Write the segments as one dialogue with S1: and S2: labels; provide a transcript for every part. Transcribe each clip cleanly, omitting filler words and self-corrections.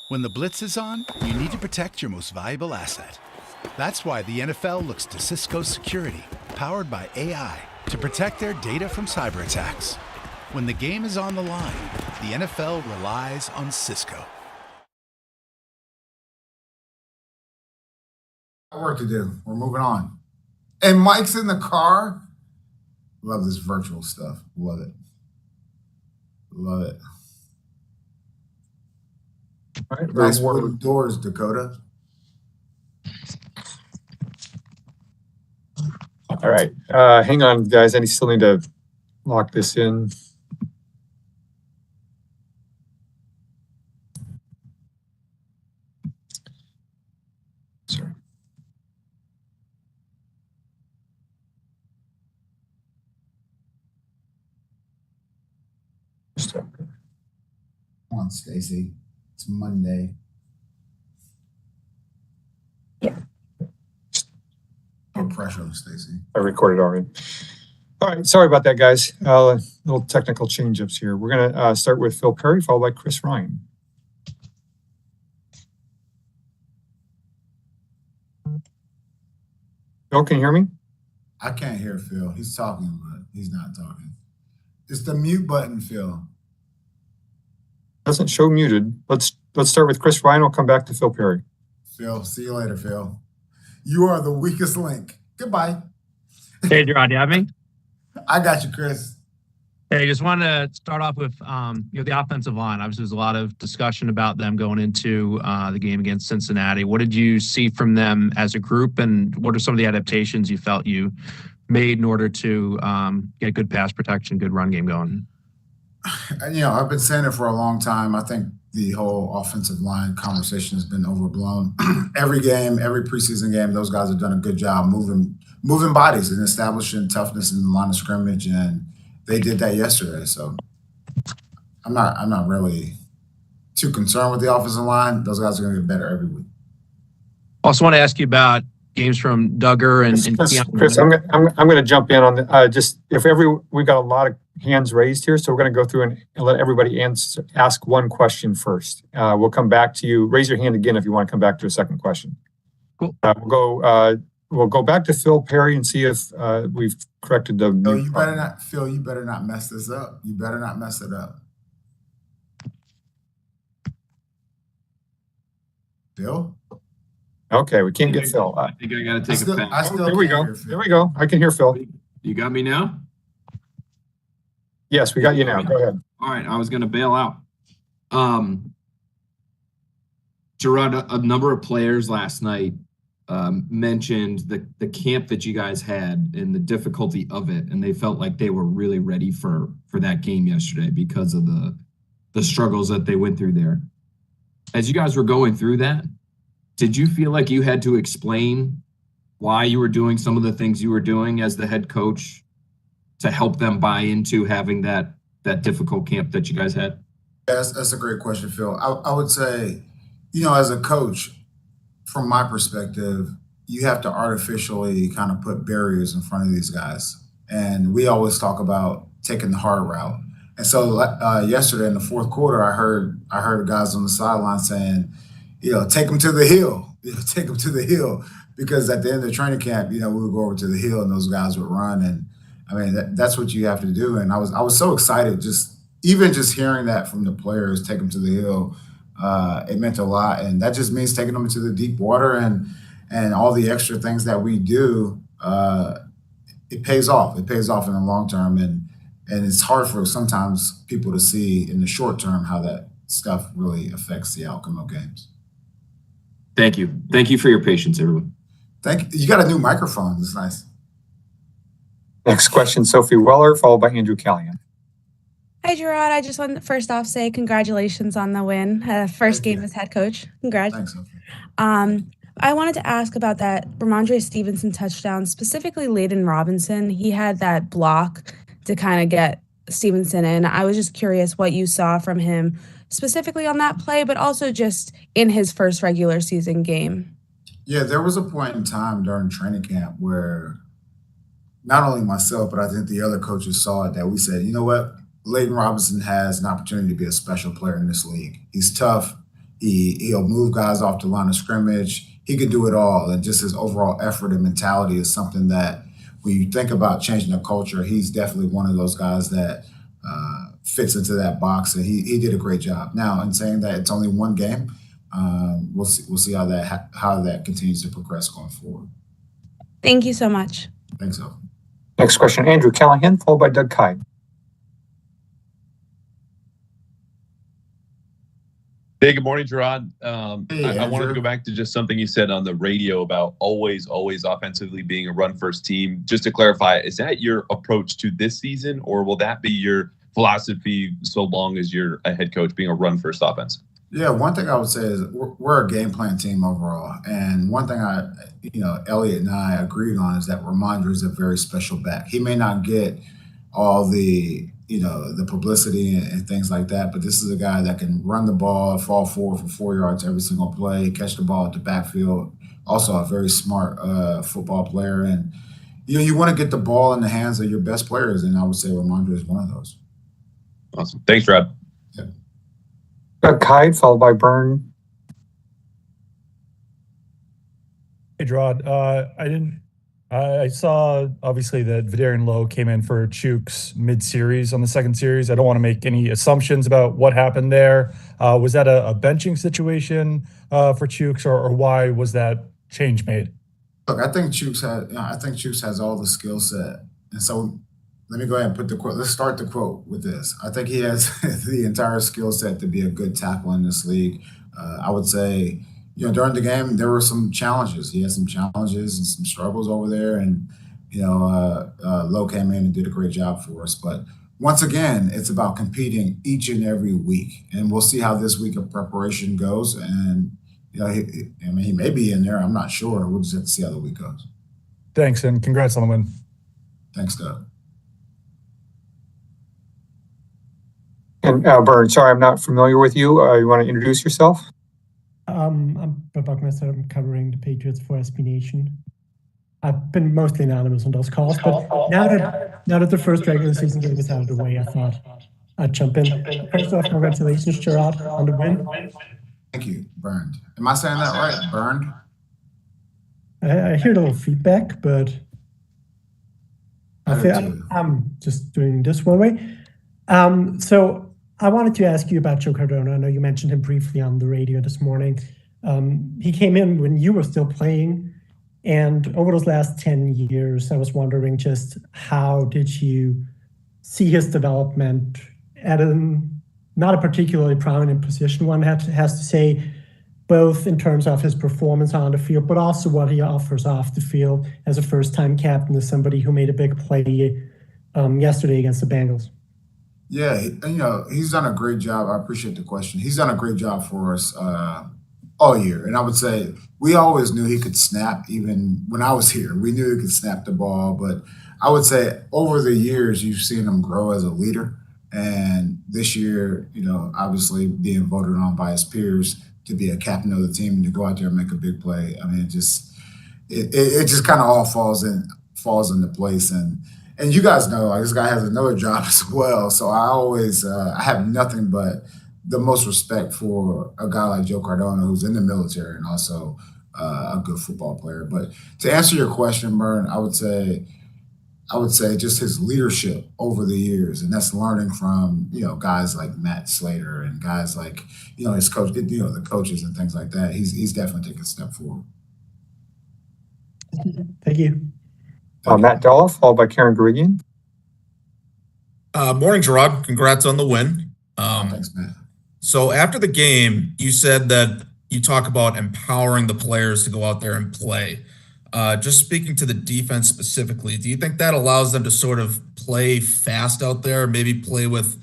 S1: When the blitz is on, you need to protect your most valuable asset. That's why the NFL looks to Cisco Security, powered by AI, to protect their data from cyber attacks. When the game is on the line, the NFL relies on Cisco.
S2: Work to do. We're moving on. And Mike's in the car. Love this virtual stuff. Love it. Love it.
S3: All right,
S2: nice wooden doors, Dakota.
S3: All right. Hang on, guys. I still need to lock this in. Sorry.
S2: Come on, Stacy. It's Monday.
S3: Yeah.
S2: No pressure on Stacy.
S3: I recorded already. All right. Sorry about that, guys. Little technical change-ups here. We're going to start with Phil Perry, followed by Chris Ryan. Phil, can you hear me?
S2: I can't hear Phil. He's talking, but he's not talking. It's the mute button, Phil.
S3: Doesn't show muted. Let's start with Chris Ryan. We'll come back to Phil Perry.
S2: Phil, see you later, Phil. You are the weakest link. Goodbye.
S4: Hey, Jerod, you have me?
S2: I got you, Chris.
S4: Hey, just wanted to start off with the offensive line. Obviously, there's a lot of discussion about them going into the game against Cincinnati. What did you see from them as a group, and what are some of the adaptations you felt you made in order to get good pass protection, good run game going?
S2: I've been saying it for a long time. I think the whole offensive line conversation has been overblown. Every game, every preseason game, those guys have done a good job moving bodies and establishing toughness in the line of scrimmage, and they did that yesterday. So I'm not really too concerned with the offensive line. Those guys are going to get better every week.
S4: Also want to ask you about games from Duggar and
S3: Chris, I'm going to jump in on the we've got a lot of hands raised here, so we're going to go through and let everybody ask one question first. We'll come back to you. Raise your hand again if you want to come back to a second question.
S4: Cool.
S3: We'll go back to Phil Perry and see if we've corrected the.
S2: No, you better not, Phil. You better not mess this up. You better not mess it up. Phil.
S3: Okay, we can't get Phil.
S5: I think I got to take a pass.
S3: There we go. There we go. I can hear Phil.
S5: You got me now?
S3: Yes, we got you now. Go ahead.
S5: All right, I was going to bail out. Jerod, a number of players last night mentioned the camp that you guys had and the difficulty of it, and they felt like they were really ready for that game yesterday because of the struggles that they went through there. As you guys were going through that, did you feel like you had to explain why you were doing some of the things you were doing as the head coach to help them buy into having that difficult camp that you guys had?
S2: Yes, that's a great question, Phil. I would say, as a coach, from my perspective, you have to artificially kind of put barriers in front of these guys. And we always talk about taking the hard route. And so yesterday in the fourth quarter, I heard guys on the sideline saying, take them to the hill, take them to the hill. Because at the end of the training camp, we would go over to the hill and those guys would run. And I mean, that's what you have to do. And I was so excited, just hearing that from the players, take them to the hill. It meant a lot. And that just means taking them into the deep water and all the extra things that we do. It pays off. It pays off in the long term. And it's hard for sometimes people to see in the short term how that stuff really affects the outcome of games.
S5: Thank you. Thank you for your patience, everyone.
S2: Thank you. You got a new microphone. That's nice.
S3: Next question, Sophie Weller, followed by Andrew Callahan.
S6: Hi, Jerod. I just want to first off say congratulations on the win. First game as head coach. Congrats.
S2: Thanks, Sophie.
S6: I wanted to ask about that Ramondre Stevenson touchdown, specifically Laden Robinson. He had that block to kind of get Stevenson in. I was just curious what you saw from him specifically on that play, but also just in his first regular season game.
S2: Yeah, there was a point in time during training camp where not only myself, but I think the other coaches saw it, that we said, you know what? Laden Robinson has an opportunity to be a special player in this league. He's tough. He'll move guys off the line of scrimmage. He could do it all, and just his overall effort and mentality is something that when you think about changing the culture, he's definitely one of those guys that fits into that box, and he did a great job. Now, in saying that it's only one game, we'll see how that continues to progress going forward.
S6: Thank you so much.
S2: Thanks, so.
S3: Next question, Andrew Callahan, followed by Doug Kite.
S7: Hey, good morning, Jerod.
S2: Hey,
S7: I wanted to
S2: Andrew.
S7: go back to just something you said on the radio about always offensively being a run-first team. Just to clarify, is that your approach to this season, or will that be your philosophy so long as you're a head coach being a run-first offense?
S2: Yeah, one thing I would say is we're a game plan team overall, and one thing Elliot and I agreed on is that Ramondre is a very special back. He may not get all the the publicity and things like that, but this is a guy that can run the ball, fall forward for 4 yards every single play, catch the ball at the backfield. Also, a very smart football player, and you want to get the ball in the hands of your best players, and I would say Ramondre is one of those.
S7: Awesome. Thanks, Jerod.
S2: Yeah.
S3: Doug Kite, followed by Byrne.
S8: Hey, Jerod. I saw obviously that Vidarian Lowe came in for Chooks mid-series on the second series. I don't want to make any assumptions about what happened there. Was that a benching situation for Chooks, or why was that change made?
S2: Look, I think Chooks has all the skill set, and so let me go ahead and put the quote. Let's start the quote with this. I think he has the entire skill set to be a good tackle in this league. I would say, during the game, there were some challenges. He had some challenges and some struggles over there, and Lowe came in and did a great job for us. But once again, it's about competing each and every week, and we'll see how this week of preparation goes. And he may be in there. I'm not sure. We'll just have to see how the week goes.
S8: Thanks, and congrats on the win.
S2: Thanks, Doug.
S3: And Byrne, sorry, I'm not familiar with you. You want to introduce yourself?
S9: I'm Bob Buckminster. I'm covering the Patriots for SB Nation. I've been mostly anonymous on those calls, but now that the first regular season game is out of the way, I thought I'd jump in. First off, congratulations, Jerod, on the win.
S2: Thank you, Burned. Am I saying that right? Burned?
S9: I hear a little feedback, but
S2: I do too.
S9: I'm just doing this one way. So I wanted to ask you about Joe Cardona. I know you mentioned him briefly on the radio this morning. He came in when you were still playing, and over those last 10 years, I was wondering just how did you see his development at not a particularly prominent position, one has to say, both in terms of his performance on the field, but also what he offers off the field as a first-time captain, as somebody who made a big play yesterday against the Bengals.
S2: Yeah, he's done a great job. I appreciate the question. He's done a great job for us all year. And I would say we always knew he could snap, even when I was here. We knew he could snap the ball. But I would say over the years, you've seen him grow as a leader. And this year, obviously being voted on by his peers to be a captain of the team and to go out there and make a big play. I mean, it just kind of all falls into place. And you guys know, this guy has another job as well. So I always I have nothing but the most respect for a guy like Joe Cardona, who's in the military and also a good football player. But to answer your question, Byrne, I would say just his leadership over the years, and that's learning from guys like Matt Slater and guys like his coach, the coaches and things like that. He's definitely taken a step forward.
S9: Thank you.
S3: Matt Della, followed by Karen Gurigian.
S10: Morning, Jerod. Congrats on the win.
S2: Thanks, Matt.
S10: So after the game, you said that you talk about empowering the players to go out there and play. Just speaking to the defense specifically, do you think that allows them to sort of play fast out there, maybe play with,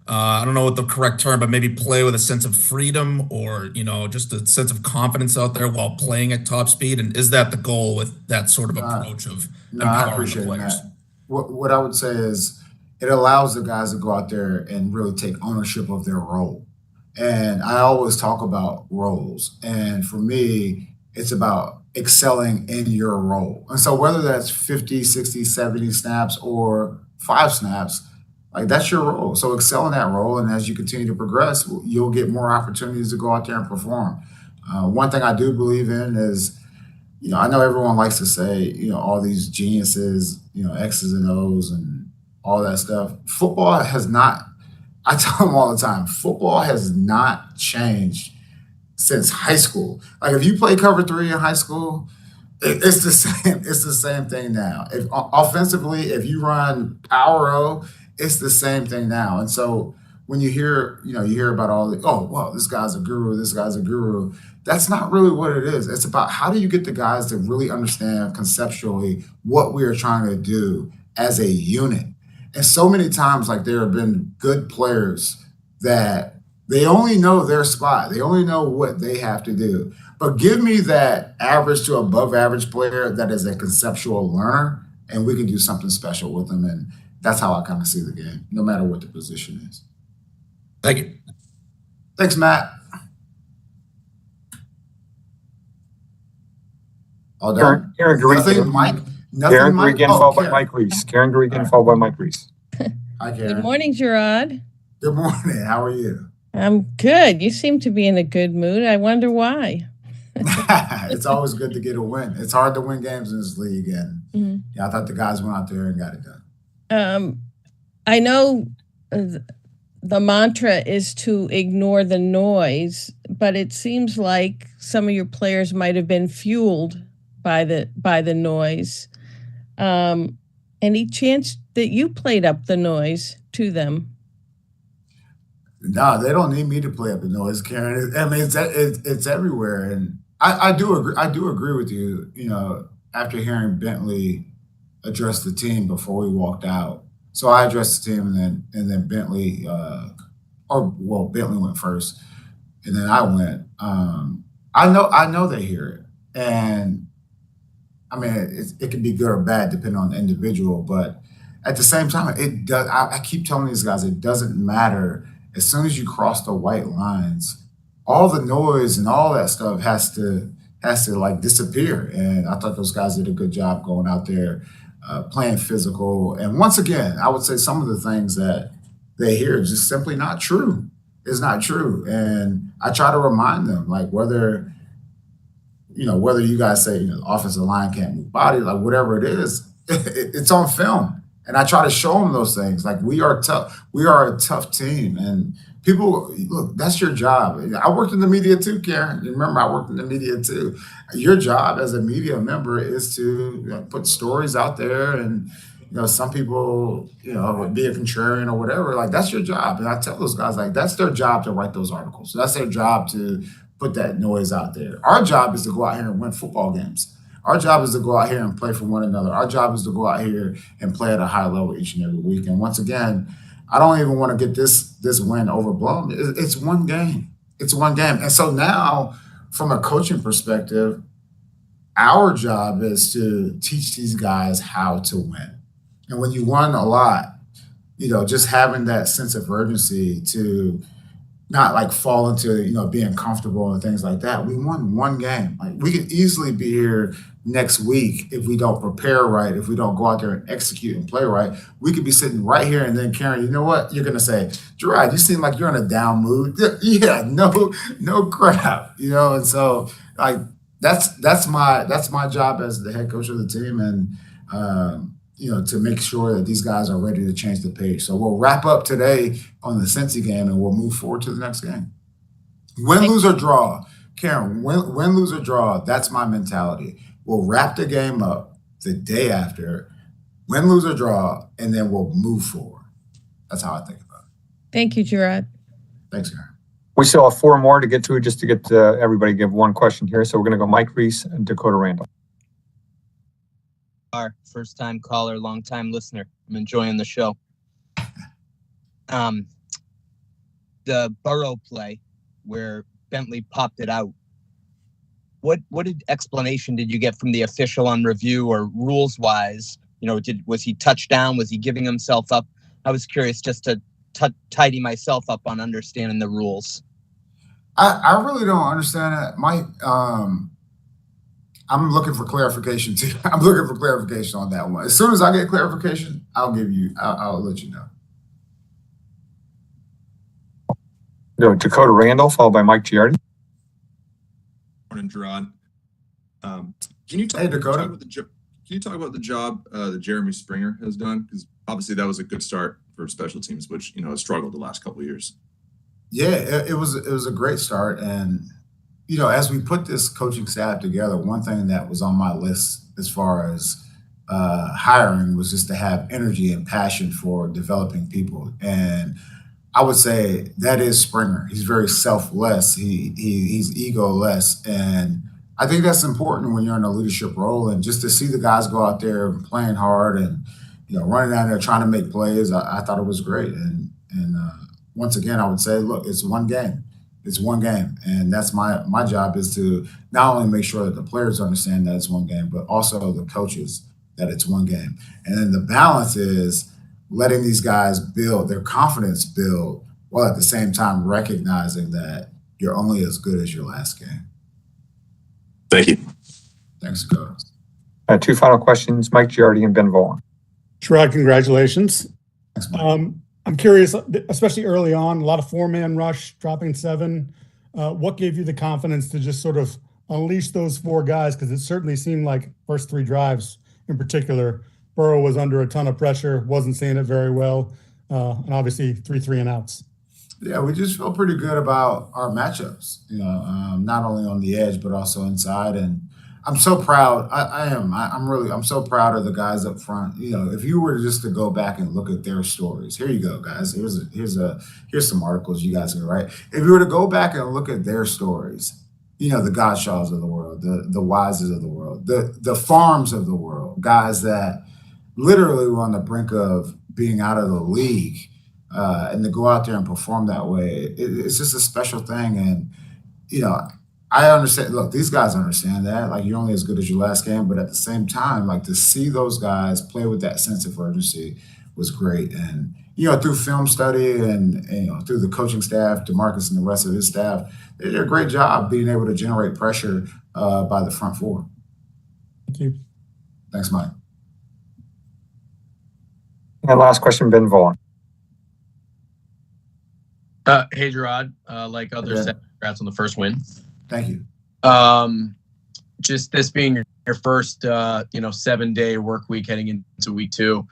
S10: I don't know what the correct term, but maybe play with a sense of freedom or, just a sense of confidence out there while playing at top speed? And is that the goal with that sort of approach of empowering the players?
S2: That. What I would say is it allows the guys to go out there and really take ownership of their role. And I always talk about roles. And for me, it's about excelling in your role. And so whether that's 50, 60, 70 snaps or 5 snaps, Like that's your role. So excel in that role, and as you continue to progress, you'll get more opportunities to go out there and perform. One thing I do believe in is, I know everyone likes to say, all these geniuses, X's and O's and all that stuff. Football has not. I tell them all the time, football has not changed since high school. Like if you play cover three in high school, it's the same. It's the same thing now. If offensively, if you run power O, it's the same thing now. And so when you hear, you hear about all the, oh, well, this guy's a guru, this guy's a guru. That's not really what it is. It's about how do you get the guys to really understand conceptually what we are trying to do as a unit. And so many times, like there have been good players that they only know their spot. They only know what they have to do. But give me that average to above average player that is a conceptual learner, and we can do something special with them. And that's how I kind of see the game, no matter what the position is.
S10: Thank you.
S2: Thanks, Matt. All done.
S3: Karen
S2: Nothing, Mike. Nothing,
S3: Karen
S2: Mike.
S3: Gregan, followed by Mike Reese. Karen Gregan, followed by Mike Reese.
S2: Hi, Karen.
S11: Good morning, Jerod.
S2: Good morning. How are you?
S11: I'm good. You seem to be in a good mood. I wonder why.
S2: It's always good to get a win. It's hard to win games in this league, and I thought the guys went out there and got it done.
S11: I know the mantra is to ignore the noise, but it seems like some of your players might have been fueled by the noise. Any chance that you played up the noise to them?
S2: No, they don't need me to play up the noise, Karen. I mean, it's everywhere, and I do agree. I do agree with you. After hearing Bentley address the team before we walked out, so I addressed the team, and then Bentley, Bentley went first, and then I went. I know they hear it, and I mean, it can be good or bad depending on the individual, but at the same time, it does. I keep telling these guys, it doesn't matter. As soon as you cross the white lines, all the noise and all that stuff has to like disappear. And I thought those guys did a good job going out there, playing physical. And once again, I would say some of the things that they hear is just simply not true. It's not true. And I try to remind them, like whether you guys say, the offensive line can't move body, like whatever it is, it's on film. And I try to show them those things. Like we are tough. We are a tough team. And people, look, that's your job. I worked in the media too, Karen. You remember I worked in the media too. Your job as a media member is to put stories out there. And, some people, would be a contrarian or whatever. Like that's your job. And I tell those guys, like that's their job to write those articles. So that's their job to put that noise out there. Our job is to go out here and win football games. Our job is to go out here and play for one another. Our job is to go out here and play at a high level each and every week. And once again, I don't even want to get this win overblown. It's one game. It's one game. And so now, from a coaching perspective, our job is to teach these guys how to win. And when you won a lot, just having that sense of urgency to not like fall into, being comfortable and things like that. We won one game. Like we could easily be here next week if we don't prepare right, if we don't go out there and execute and play right. We could be sitting right here, and then Karen, you know what? You're gonna say, Jerod, you seem like you're in a down mood. Yeah, no crap. And so like that's my job as the head coach of the team, and to make sure that these guys are ready to change the page. So we'll wrap up today on the Cincy game, and we'll move forward to the next game. Win, lose, or draw. Karen, win, lose, or draw, that's my mentality. We'll wrap the game up the day after, win, lose, or draw, and then we'll move forward. That's how I think about it.
S11: Thank you, Jerod.
S2: Thanks, Karen.
S3: We still have four more to get to, just to get everybody to give one question here. So we're going to go Mike Reese and Dakota Randall.
S12: Our first-time caller, long-time listener. I'm enjoying the show. The Burrow play where Bentley popped it out. What explanation did you get from the official on review or rules-wise? Was he touchdown? Was he giving himself up? I was curious just to tidy myself up on understanding the rules.
S2: I really don't understand that, Mike. I'm looking for clarification too. I'm looking for clarification on that one. As soon as I get clarification, I'll let you know.
S3: Dakota Randall, followed by Mike Giardi.
S13: Morning, Jerod. Can you talk,
S2: Hey, Dakota.
S13: can you talk about the job that Jeremy Springer has done? Because obviously that was a good start for special teams, which has struggled the last couple of years.
S2: Yeah, it was a great start, and as we put this coaching staff together, one thing that was on my list as far as hiring was just to have energy and passion for developing people, and I would say that is Springer. He's very selfless. He's egoless, and I think that's important when you're in a leadership role. And just to see the guys go out there and playing hard and running down there trying to make plays, I thought it was great. And once again, I would say, look, it's one game. It's one game, and that's my job is to not only make sure that the players understand that it's one game, but also the coaches that it's one game. And then the balance is letting these guys build their confidence build while at the same time recognizing that you're only as good as your last game.
S13: Thank you.
S2: Thanks, Dakota.
S3: Two final questions, Mike Giardi and Ben Volen.
S14: Sherrod, congratulations.
S2: Thanks, Mike.
S14: I'm curious, especially early on, a lot of four-man rush, dropping 7. What gave you the confidence to just sort of unleash those 4 guys? Because it certainly seemed like first 3 drives in particular, Burrow was under a ton of pressure, wasn't seeing it very well, and obviously 3 and outs.
S2: Yeah, we just feel pretty good about our matchups, not only on the edge, but also inside. And I'm so proud. I'm so proud of the guys up front. If you were just to go back and look at their stories, here you go, guys. Here's some articles you guys can write. If you were to go back and look at their stories, the Godshaws of the world, the Wises of the world, the Farms of the world, guys that literally were on the brink of being out of the league, and to go out there and perform that way, it's just a special thing. And I understand. Look, these guys understand that. Like, you're only as good as your last game, but at the same time, like, to see those guys play with that sense of urgency was great. And through film study and through the coaching staff, DeMarcus and the rest of his staff, they did a great job being able to generate pressure by the front 4.
S14: Thank you.
S2: Thanks, Mike.
S3: And last question, Ben Volen.
S15: Hey, Jerod. Like others, congrats on the first win.
S2: Thank you.
S15: Just this being your first, 7-day work week heading into week 2.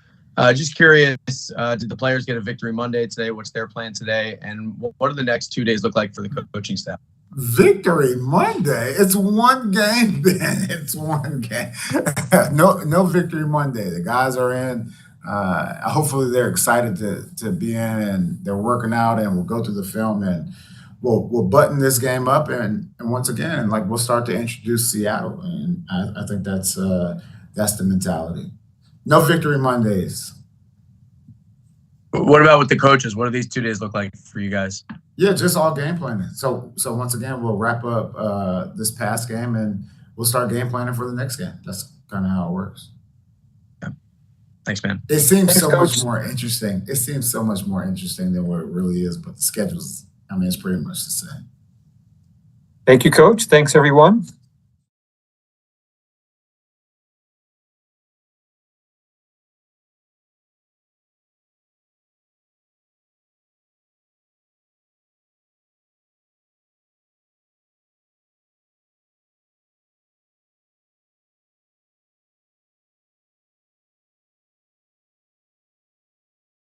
S15: Just curious, did the players get a victory Monday today? What's their plan today? And what do the next 2 days look like for the coaching staff?
S2: Victory Monday? It's one game, Ben. It's one game. No victory Monday. The guys are in. Hopefully they're excited to be in, and they're working out, and we'll go through the film, and we'll button this game up, and once again, like, we'll start to introduce Seattle, and I think that's the mentality. No victory Mondays.
S15: What about with the coaches? What do these 2 days look like for you guys?
S2: Yeah, just all game planning. So once again, we'll wrap up this past game, and we'll start game planning for the next game. That's kind of how it works.
S15: Yeah. Thanks, man.
S2: It seems so much more interesting. It seems so much more interesting than what it really is, but the schedule's, it's pretty much the same.
S3: Thank you, Coach. Thanks, everyone.